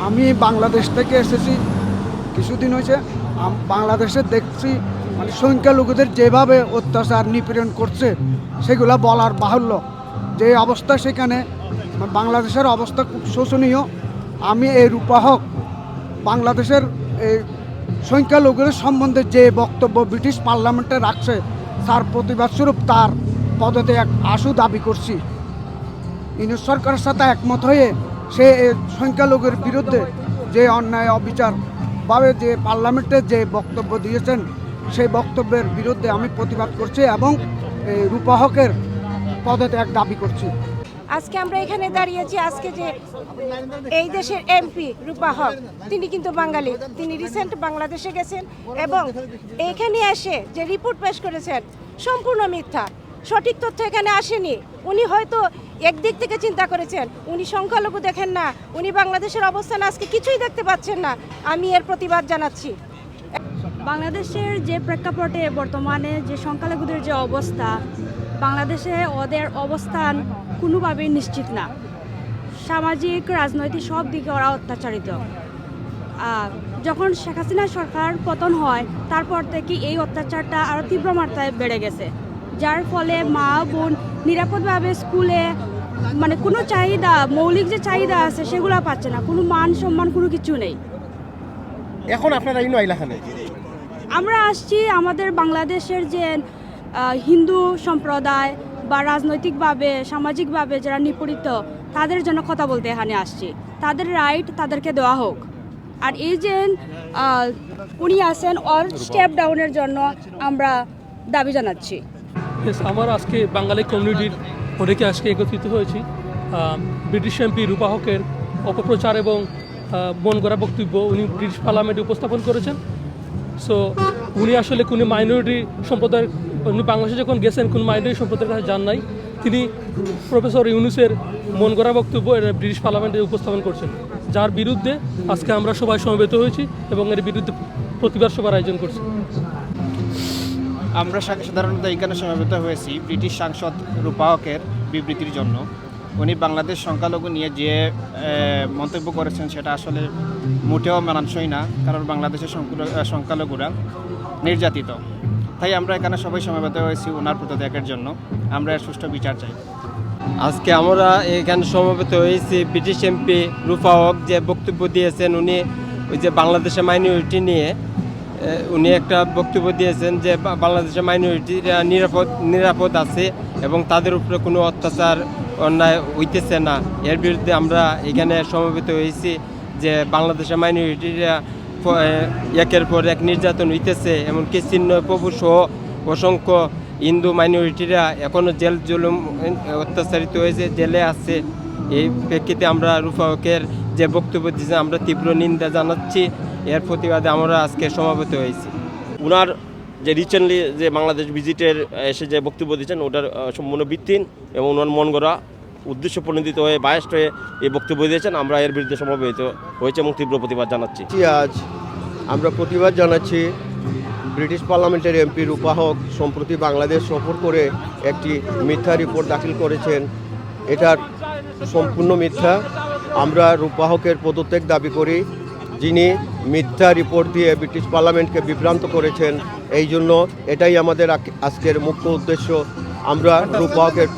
আমি বাংলাদেশ থেকে এসেছি, কিছুদিন হয়েছে। বাংলাদেশে দেখছি মানে সংখ্যালঘুদের যেভাবে অত্যাচার নিপীড়ন করছে সেগুলো বলার বাহুল্য। যে অবস্থা সেখানে বাংলাদেশের অবস্থা খুব শোচনীয়। আমি এই রূপাহক বাংলাদেশের এই সংখ্যালঘুদের সম্বন্ধে যে বক্তব্য ব্রিটিশ পার্লামেন্টে রাখছে তার প্রতিবাদস্বরূপ তার পদত্যাগ আশু দাবি করছি। ইউনিট সরকারের সাথে একমত হয়ে সে সংখ্যালঘুর বিরুদ্ধে যে অন্যায় অবিচারভাবে যে পার্লামেন্টে যে বক্তব্য দিয়েছেন সেই বক্তব্যের বিরুদ্ধে আমি প্রতিবাদ করছি এবং রূপাহকের পদত্যাগ দাবি করছি। আজকে আমরা এখানে দাঁড়িয়েছি, আজকে যে এই দেশের এমপি রূপাহক তিনি কিন্তু বাঙালি, তিনি রিসেন্ট বাংলাদেশে গেছেন এবং এখানে এসে যে রিপোর্ট পেশ করেছেন সম্পূর্ণ মিথ্যা, সঠিক তথ্য এখানে আসেনি। উনি হয়তো একদিক থেকে চিন্তা করেছেন, উনি সংখ্যালঘু দেখেন না, উনি বাংলাদেশের অবস্থান আজকে কিছুই দেখতে পাচ্ছেন না। আমি এর প্রতিবাদ জানাচ্ছি। বাংলাদেশের যে প্রেক্ষাপটে বর্তমানে যে সংখ্যালঘুদের যে অবস্থা, বাংলাদেশে ওদের অবস্থান কোনোভাবেই নিশ্চিত না। সামাজিক রাজনৈতিক সব দিকে ওরা অত্যাচারিত। যখন শেখ হাসিনা সরকার পতন হয় তারপর থেকে এই অত্যাচারটা আরও তীব্র মাত্রায় বেড়ে গেছে, যার ফলে মা বোন নিরাপদভাবে স্কুলে মানে কোনো চাহিদা, মৌলিক যে চাহিদা আছে সেগুলো পাচ্ছে না, কোনো মান সম্মান কোনো কিছু নেই। এখন আপনারা এখানে আমরা আসছি আমাদের বাংলাদেশের যে হিন্দু সম্প্রদায় বা রাজনৈতিকভাবে সামাজিকভাবে যারা নিপীড়িত তাদের জন্য কথা বলতে এখানে আসছি। তাদের রাইট তাদেরকে দেওয়া হোক। আর এই যে উনি আছেন ওর স্টেপ ডাউনের জন্য আমরা দাবি জানাচ্ছি। আমার আজকে বাঙালি কমিউনিটির অনেকে আজকে একত্রিত হয়েছি ব্রিটিশ এমপি রূপাহকের অপপ্রচার এবং মন গড়া বক্তব্য উনি ব্রিটিশ পার্লামেন্টে উপস্থাপন করেছেন। সো উনি আসলে কোনো মাইনরিটি সম্প্রদায়ের, উনি বাংলাদেশে যখন গেছেন কোনো মাইনরিটি সম্প্রদায়ের কাছে যান নাই, তিনি প্রফেসর ইউনুসের মন গড়া বক্তব্য ব্রিটিশ পার্লামেন্টে উপস্থাপন করছেন, যার বিরুদ্ধে আজকে আমরা সবাই সমবেত হয়েছি এবং এর বিরুদ্ধে প্রতিবাদ সভার আয়োজন করছি। আমরা সাধারণত এখানে সমবেত হয়েছি ব্রিটিশ সাংসদ রূপাহকের বিবৃতির জন্য। উনি বাংলাদেশ সংখ্যালঘু নিয়ে যে মন্তব্য করেছেন সেটা আসলে মোটেও মানানসই না, কারণ বাংলাদেশের সংখ্যালঘুরা নির্যাতিত। তাই আমরা এখানে সবাই সমবেত হয়েছি ওনার পদত্যাগের জন্য। আমরা এর সুষ্ঠু বিচার চাই। আজকে আমরা এখানে সমবেত হয়েছি ব্রিটিশ এমপি রূপাহক যে বক্তব্য দিয়েছেন, উনি ওই যে বাংলাদেশের মাইনরিটি নিয়ে উনি একটা বক্তব্য দিয়েছেন যে বাংলাদেশের মাইনরিটিরা নিরাপদ আছে এবং তাদের উপরে কোনো অত্যাচার অন্যায় হইতেছে না। এর বিরুদ্ধে আমরা এখানে সমবেত হয়েছি যে বাংলাদেশের মাইনরিটিরা একের পর এক নির্যাতন হইতেছে, এমনকি চিহ্ন প্রভু সহ অসংখ্য হিন্দু মাইনরিটিরা এখনও জেল জুলুম অত্যাচারিত হয়েছে, জেলে আছে। এই প্রেক্ষিতে আমরা রূপাহকের যে বক্তব্য দিয়েছেন আমরা তীব্র নিন্দা জানাচ্ছি। এর প্রতিবাদে আমরা আজকে সমাবেত হয়েছি। ওনার যে রিসেন্টলি যে বাংলাদেশ ভিজিটের এসে যে বক্তব্য দিচ্ছেন ওটার সম্পূর্ণ ভিত্তিহীন এবং ওনার মন গড়া উদ্দেশ্য প্রণোদিত হয়ে বায়াস্ট হয়ে এই বক্তব্য দিয়েছেন। আমরা এর বিরুদ্ধে সমবেত হয়েছে এবং তীব্র প্রতিবাদ জানাচ্ছি। আজ আমরা প্রতিবাদ জানাচ্ছি ব্রিটিশ পার্লামেন্টের এমপি রূপাহক সম্প্রতি বাংলাদেশ সফর করে একটি মিথ্যা রিপোর্ট দাখিল করেছেন। এটার সম্পূর্ণ মিথ্যা। আমরা রূপাহকের পদত্যাগ দাবি করি, যিনি মিথ্যা রিপোর্ট দিয়ে ব্রিটিশ পার্লামেন্টকে বিভ্রান্ত করেছেন। এই জন্য এটাই আমাদের আজকের মুখ্য উদ্দেশ্য। আমরা রূপাহকের